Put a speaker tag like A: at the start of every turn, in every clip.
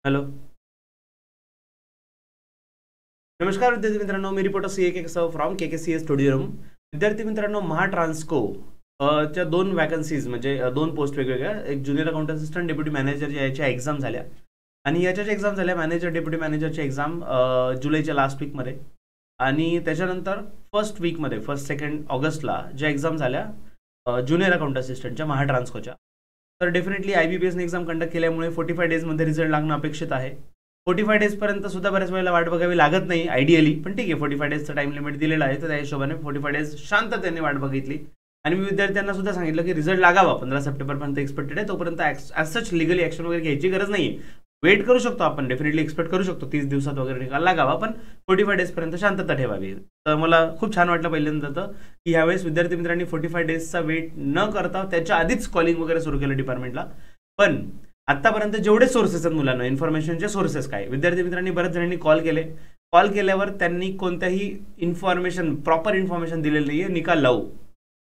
A: Hello, नमस्कार विद्यार्थी मित्रांनो, मी रिपोर्टर सी के सह फ्रॉम KKCS स्टुडिओ रूम. विद्यार्थी मित्रांनो, महाट्रान्सको च्या दोन वॅकन्सीज म्हणजे दोन पोस्ट वेगवेगळ्या, एक junior account assistant deputy manager याच्या एक्झाम झाल्या आणि याच्या एक्झाम झाल्या मॅनेजर डेप्युटी मॅनेजरच्या एक्झाम जुलैच्या लास्ट वीकमध्ये आणि त्याच्यानंतर फर्स्ट वीकमध्ये 1-2 ऑगस्टला ज्या एक्झाम झाल्या ज्युनियर अकाउंट असिस्टंटच्या महाट्रान्सकोच्या. तर डेफिनेटली IBPSने एक्झाम कंडक्ट केल्यामुळे 45 डेजमध्ये रिझल्ट लागणं अपेक्षित आहे. 45 डेजपर्यंत सुद्धा बऱ्याच वेळेला वाट बघावी लागत नाही आयडियली, पण ठीक आहे, 45 डेजचा टाइम लिमिट दिलेला आहे, तर त्या हिशोबाने 45 डेज शांततेने वाट बघितली आणि मी विद्यार्थ्यांना सुद्धा सांगितलं की रिझल्ट लागावा 15 सप्टेंबरपर्यंत एक्सपेक्टेड आहे, तोपर्यंत ॲज सच लिगली ॲक्शन वगैरे घ्यायची गरज नाही. वेट करू शकतो आपण, डेफिनेटली एक्सपेक्ट करू शकतो 30 दिवसात वगैरे निकाल लागावा, पण 45 डेजपर्यंत शांतता ठेवावी. तर मला खूप छान वाटलं पहिल्यांदा तर की यावेळेस विद्यार्थी मित्रांनी 45 डेजचा वेट न करता त्याच्या आधीच कॉलिंग वगैरे सुरू केलं डिपार्टमेंटला. पण आतापर्यंत जेवढे सोर्सेस आहेत मुलांना, इन्फॉर्मेशनचे सोर्सेस काय, विद्यार्थी मित्रांनी बऱ्याच जणांनी कॉल केल्यावर त्यांनी कोणत्याही इन्फॉर्मेशन, प्रॉपर इन्फॉर्मेशन दिलेलं नाहीये. निकाल लावू,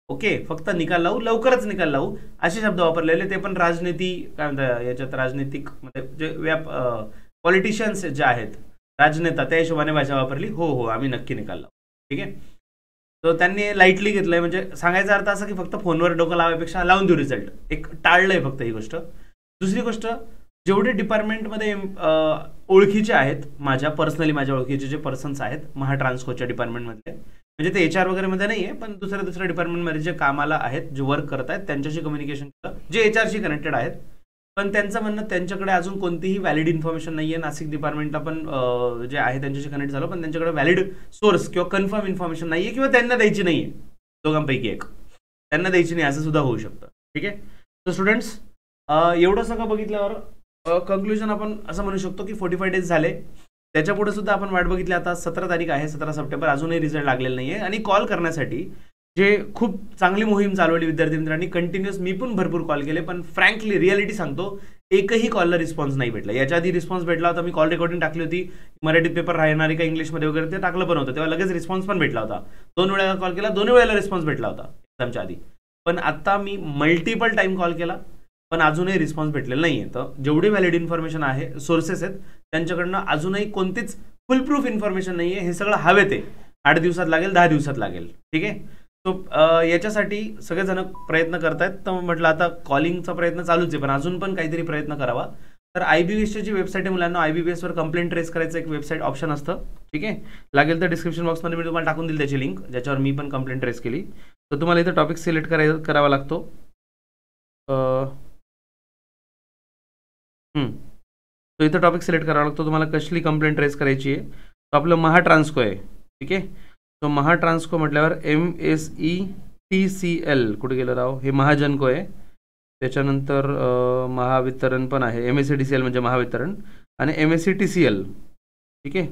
A: ओके, फक्त निकाल लावू, लवकरच निकाल लावू असे शब्द वापरलेले, ते पण राजनीती काय म्हणतात याच्यात, राजनीतिक म्हणजे जे पॉलिटिशियन्स जे आहेत, राजनेता, त्या हिशोबाने भाषा वापरली. हो, आम्ही नक्की निकाल लावू, ठीक आहे. तर त्यांनी लाईटली घेतलंय, म्हणजे सांगायचा अर्थ असा की फक्त फोनवर डोकं लावायपेक्षा लावून देऊ रिझल्ट, एक टाळलंय फक्त ही गोष्ट. दुसरी गोष्ट, जेवढे डिपार्टमेंटमध्ये ओळखीचे आहेत, पर्सनली माझ्या ओळखीचे जे पर्सन्स आहेत महाट्रान्सकोच्या डिपार्टमेंटमधले, म्हणजे ते HR वगैरे मध्ये नाही आहे, पण दुसऱ्या डिपार्टमेंटमध्ये जे कामाला आहेत, जे वर्क करत आहेत, त्यांच्याशी कम्युनिकेशन केलं, जे HRशी कनेक्टेड आहेत. पण त्यांचं म्हणणं, त्यांच्याकडे अजून कोणतीही व्हॅलिड इन्फॉर्मेशन नाही आहे. नाशिक डिपार्टमेंटला पण जे आहे त्यांच्याशी कनेक्ट झालो, पण त्यांच्याकडे व्हॅलिड सोर्स किंवा कन्फर्म इन्फॉर्मेशन नाही आहे, किंवा त्यांना द्यायची नाही आहे. दोघांपैकी एक, त्यांना द्यायची नाही असं सुद्धा होऊ शकतं, ठीक आहे. तर स्टुडंट्स, एवढं सगळं बघितल्यावर कंक्लुजन आपण असं म्हणू शकतो की 45 डेज झाले, त्याच्या पुढे सुद्धा आपण वाट बघितली. आता 17 तारीख आहे, 17 सप्टेंबर, अजूनही रिझल्ट लागलेला नाही आहे. आणि कॉल करण्यासाठी जे खूप चांगली मोहीम चालवली विद्यार्थी मित्रांनी, कंटिन्युअस मी पण भरपूर कॉल केले, पण फ्रँकली रिअलिटी सांगतो, एकही कॉलला रिस्पॉन्स नाही भेटला. याच्या आधी रिस्पॉन्स भेटला होता, मी कॉल रेकॉर्डिंग टाकली होती, मराठीत पेपर राहणारी का इंग्लिशमध्ये वगैरे, ते टाकलं पण होतं, तेव्हा लगेच रिस्पॉन्स पण भेटला होता. 2 वेळा कॉल केला, 2 वेळेला रिस्पॉन्स भेटला होता एक्झामच्या आधी. पण आता मी मल्टिपल टाइम कॉल केला, पण अजूनही रिस्पॉन्स भेटलेला नाहीये. तर जेवढी व्हॅलिड इन्फॉर्मेशन आहे, सोर्सेस आहेत, त्यांच्याकडनं अजूनही कोणतीच फुल प्रूफ इन्फॉर्मेशन नाहीये. हे सगळं हवे ते 8 दिवसात लागेल, 10 दिवसात लागेल, ठीक आहे. सो याच्यासाठी सगळेजण प्रयत्न करतायत, तर म्हटलं आता कॉलिंगचा प्रयत्न चालूच आहे, पण अजून पण काहीतरी प्रयत्न करावा. तर IBPSची जी वेबसाईट आहे मुलांना, IBPSवर कंप्लेंट रेस करायचं एक वेबसाईट ऑप्शन असतं, ठीक आहे. लागेल तर डिस्क्रिप्शन बॉक्समध्ये मी तुम्हाला टाकून दिली त्याची लिंक, ज्याच्यावर मी पण कंप्लेंट रेस केली. तर तुम्हाला इथं टॉपिक सिलेक्ट करावा लागतो. तो इथं टॉपिक सिलेक्ट करावा लागतो तुम्हाला, कसली कंप्लेंट रेस करायची आहे. तो आपलं महाट्रान्सको आहे, ठीक आहे. तो महाट्रान्सको म्हटल्यावर MSETCL कुठे गेलं राव, हे महाजनको आहे. त्याच्यानंतर महावितरण पण आहे, MSETCL म्हणजे महावितरण, आणि MSETCL, ठीक आहे.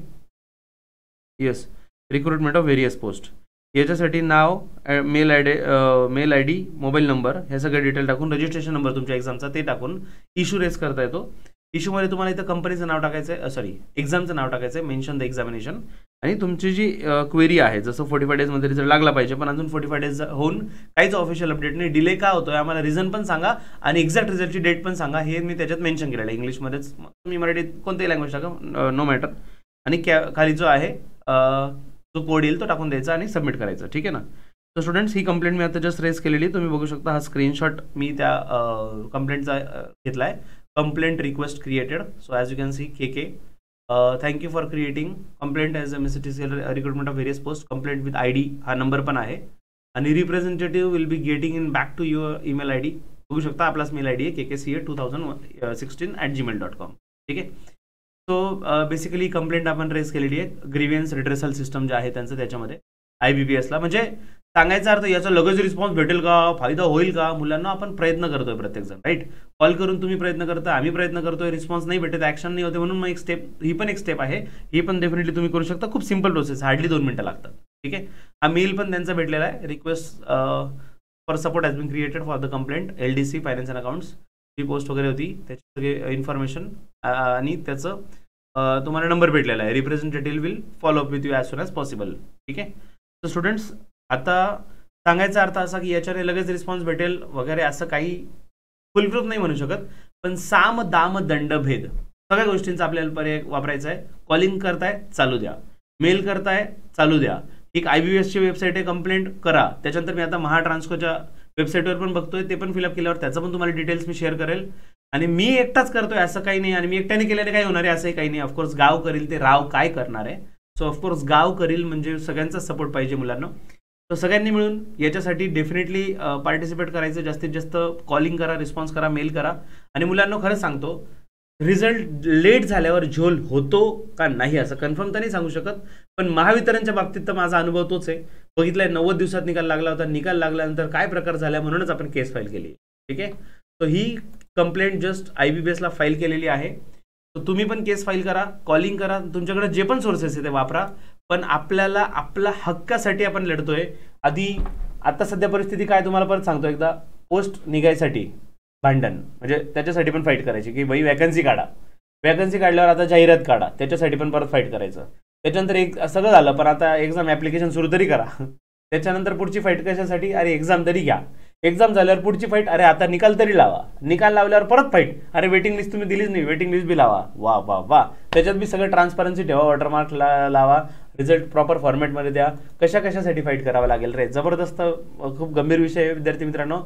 A: Yes, recruitment of various post. याच्यासाठी नाव, मेल आय डी, मोबाईल नंबर, हे सगळे डिटेल टाकून, रजिस्ट्रेशन नंबर तुमच्या एक्झामचा ते टाकून इश्यू रेस करता येतो. इश्यूमध्ये तुम्हाला इथं कंपनीचं नाव टाकायचं आहे, सॉरी एक्झामचं नाव टाकायचं आहे, मेन्शन द एक्झामिनेशन, आणि तुमची जी क्वेरी आहे, जसं 45 डेजमध्ये रिझल्ट लागला पाहिजे, पण अजून 45 डेज होऊन काहीच ऑफिशियल अपडेट नाही, डिले का होतोय आम्हाला रिझन पण सांगा, आणि एक्झॅक्ट रिझल्टची डेट पण सांगा. हे मी त्याच्यात मेन्शन केलेलं आहे इंग्लिशमध्येच, तुम्ही मराठीत कोणतेही लँग्वेज टाका, नो मॅटर. आणि खाली जो आहे जो कोड येईल तो टाकून द्यायचा आणि सबमिट करायचं, ठीक आहे ना. तर स्टुडंट्स, ही कंप्लेंट मी आता जस्ट रेस केलेली, तुम्ही बघू शकता, हा स्क्रीनशॉट मी त्या कंप्लेंटचा घेतला आहे. Complaint request created, so as you can see KK, thank you for creating complaint as MSETCL recruitment of various post, complaint with ID, हा नंबर पण आहे. आणि representative will be getting in back to your email ID. बघू शकता, आपलाच mail ID आहे KKCA2016@gmail.com, ठीक आहे. सो बेसिकली कंप्लेंट आपण रेस केलेली आहे, ग्रीव्हियन्स रिड्रेसल सिस्टम जे आहे त्यांचं, त्याच्यामध्ये IBPSला. म्हणजे सांगायचा अर्थ, याचा लगेच रिस्पॉन्स भेटेल का, फायदा होईल का, मुलांना आपण प्रयत्न करतोय प्रत्येकजण, राईट. कॉल करून तुम्ही प्रयत्न करता, आम्ही प्रयत्न करतोय, रिस्पॉन्स नाही भेटत, ॲक्शन नाही होते, म्हणून मग ही पण एक स्टेप आहे. ही पण डेफिनेटली तुम्ही करू शकता, खूप सिम्पल प्रोसेस, हार्डली 2 मिनिटं लागतात, ठीक आहे. हा मेल पण त्यांचा भेटलेला आहे, request for support has been created for the complaint, LDC finance and accounts, जी पोस्ट वगैरे होती त्याची सगळे इन्फॉर्मेशन, आणि त्याचं तुम्हाला नंबर भेटलेला आहे. Representative will follow up with you as soon as possible, ठीक आहे. तर स्टुडंट्स, आता सांगायचा अर्थ असा की याच्याने लगेच रिस्पॉन्स भेटेल वगैरे असं काही फुलप्रूफ नाही म्हणू शकत, पण साम दाम दंड भेद सगळ्या गोष्टींचा आपल्याला पर्याय वापरायचा आहे. कॉलिंग करताय चालू द्या, मेल करताय चालू द्या. एक IBBS ची वेबसाईट आहे, कंप्लेंट करा. त्याच्यानंतर मी आता महाट्रान्सकोच्या वेबसाईटवर पण बघतोय, ते पण फिलअप केल्यावर त्याचं पण तुम्हाला डिटेल्स मी शेअर करेल. आणि मी एकटाच करतोय असं काही नाही, आणि मी एकट्याने केल्याने काय होणार आहे असंही काही नाही. ऑफकोर्स गाव करील ते राव काय करणार आहे. सो ऑफकोर्स गाव करील म्हणजे सगळ्यांचा सपोर्ट पाहिजे मुलांना. तर सगळ्यांनी मिळून याच्यासाठी डेफिनेटली पार्टिसिपेट करायचं. जास्तीत जास्त कॉलिंग करा, रिस्पॉन्स करा, मेल करा. आणि मुलांना खरंच सांगतो, रिझल्ट लेट झाल्यावर झोल होतो का नाही असं कन्फर्म तर नाही सांगू शकत, पण महावितरणच्या बाबतीत तर माझा अनुभव तोच आहे. बघितलंय 90 दिवसात निकाल लागला होता. निकाल लागल्यानंतर काय प्रकार झाला म्हणूनच आपण केस फाईल केली. ठीक आहे, तर ही कंप्लेंट जस्ट IBBS ला फाईल केलेली आहे. तर तुम्ही पण केस फाईल करा, कॉलिंग करा, तुमच्याकडे जे पण सोर्सेस आहे ते वापरा. पण आपल्याला आपल्या हक्कासाठी आपण लढतोय. आता सध्या परिस्थिती काय तुम्हाला परत सांगतो एकदा. पोस्ट निघायसाठी भांडण, म्हणजे त्याच्यासाठी पण फाईट करायची की भाई वॅकन्सी काढा. वॅकन्सी काढल्यावर आता जाहिरात काढा, त्याच्यासाठी पण परत फाईट करायचं. त्याच्यानंतर एक सगळं झालं, पण आता एक्झाम ॲप्लिकेशन सुरू तरी करा. त्याच्यानंतर पुढची फाईट कशासाठी, अरे एक्झाम तरी घ्या. एक्झाम झाल्यावर पुढची फाईट, अरे आता निकाल तरी लावा. निकाल लावल्यावर परत फाईट, अरे वेटिंग लिस्ट तुम्ही दिलीच नाही, वेटिंग लिस्ट बी लावा. वा वा वा. त्याच्यात बी सगळं ट्रान्सपरन्सी ठेवा, वॉटरमार्क लावा, रिझल्ट प्रॉपर फॉर्मॅटमध्ये द्या. कशासाठी फाईट करावं लागेल रे. जबरदस्त खूप गंभीर विषय आहे विद्यार्थी मित्रांनो.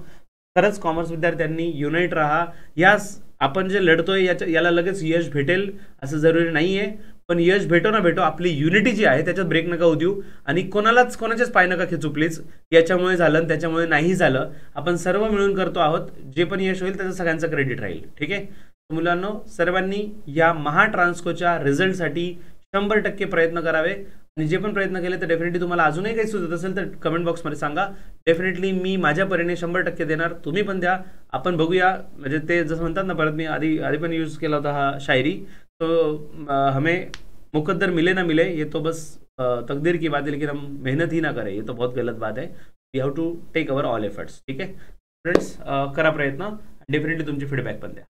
A: खरंच कॉमर्स विद्यार्थ्यांनी युनाईट राहा. आपण जे लढतोय याला लगेच यश भेटेल असं जरुरी नाही आहे, पण यश भेटो ना भेटो, आपली युनिटी जी आहे त्याच्यात ब्रेक नका होऊ देऊ. आणि कोणाचेच पाय नका खेचू प्लीज. याच्यामुळे झालं त्याच्यामुळे नाही झालं, आपण सर्व मिळून करतो आहोत. जे पण यश होईल त्याचं सगळ्यांचं क्रेडिट राहील. ठीक आहे, मुलांनो सर्वांनी या महाट्रान्सकोच्या रिझल्टसाठी 100% प्रयत्न करावे. आणि जे पण प्रयत्न केले तर डेफिनेटली तुम्हाला अजूनही काही सुचत असेल तर कमेंट बॉक्समध्ये सांगा. डेफिनेटली मी माझ्या परीने 100% देणार, तुम्ही पण द्या. आपण बघूया, म्हणजे ते जसं म्हणतात ना, परत मी आधी पण यूज केला होता हा शायरी. तो हमें मुकद्दर मिले ना मिले, ये तो बस तकदीर की बात है, लेकिन हम मेहनत ही ना करें, ये तो बहुत गलत बात है. We have to take our all efforts. ठीक आहे फ्रेंड्स, करा प्रयत्न. डेफिनेटली तुमची फीडबॅक पण द्या.